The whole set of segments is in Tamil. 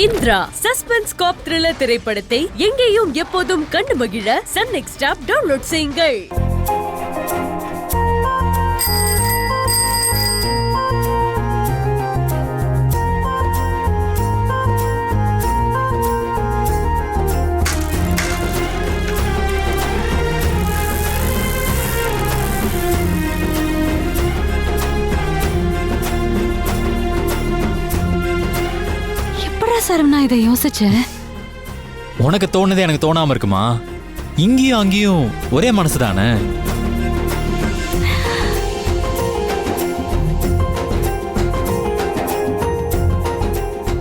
இந்திரா சஸ்பென்ஸ் காப் த்ரில்லர் திரைப்படத்தை எங்கேயும் எப்போதும் கண்டு மகிழ சன் நெக்ஸ்ட் ஆப் டவுன்லோட் செய்யுங்கள். சரவணா இதை யோசிச்ச உனக்கு தோணுது எனக்கு தோணாம இருக்குமா? இங்கேயும் அங்கேயும் ஒரே மனசு தானே.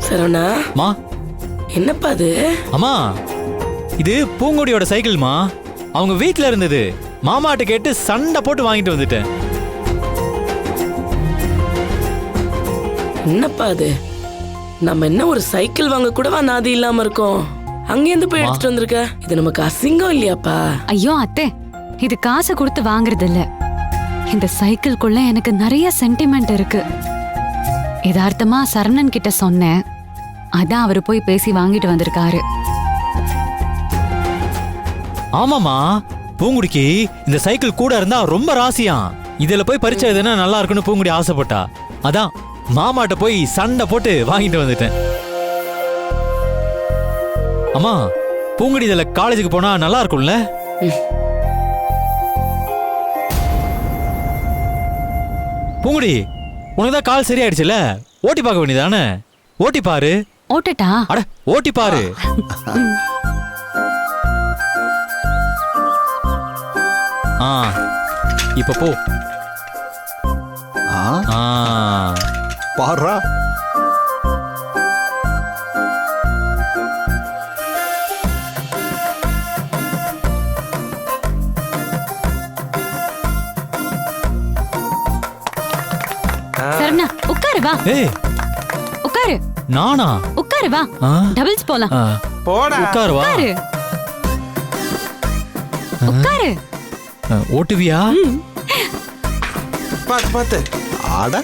சரவணா மா என்னப்பா அது? அம்மா இது பூங்கொடியோட சைக்கிள்மா. அவங்க வீட்ல இருந்தது. மாமாட்ட கேட்டு சண்டை போட்டு வாங்கிட்டு வந்துட்டேன். என்னப்பா அது? நம்ம என்ன ஒரு சைக்கிள் வாங்க கூடவா நாதி இல்லாம இருக்கோம். அங்கேருந்து போய் எடுத்துட்டு வந்திருக்க. இது நமக்கு அசிங்கம் இல்லையாப்பா? ஐயோ அத்தை, இது காசு கொடுத்து வாங்குறது இல்ல. இந்த சைக்கிள்குள்ள எனக்கு நிறைய சென்டிமெண்ட் இருக்கு. யதார்த்தமா சரணன் கிட்ட சொன்னேன். அதான் அவரு போய் பேசி வாங்கிட்டு வந்திருக்காரு. ஆமாமா, பூங்குடிக்கு இந்த சைக்கிள் கூட இருந்தா ரொம்ப ராசியா. இதுல போய் பரிச்சை எதுனா நல்லா இருக்குன்னு பூங்குடி ஆசைப்பட்டா. அதான் மாமாட்ட போய் சண்டை போட்டு வாங்கிட்டு வந்துட்டேன். அம்மா, பூங்குடி இதுல காலேஜுக்கு போனா நல்லா இருக்கும்ல? பூங்குடி, உனக்குதான் கால் சரியாயிடுச்சுல, ஓட்டி பார்க்க வேண்டியதானே? ஓட்டி பாரு. ஓட்டட்டா? அட ஓட்டி பாரு. இப்ப போ. பாரா சரவணா உட்காரு வா. ஏய் உட்காரு. நானா? உட்காரு வா. டபுள்ஸ் போலாம். போடா. உட்காரு வா. உட்காரு. உட்காரு. ஓட்டுவியா? பாத்து பாத்து. ஆட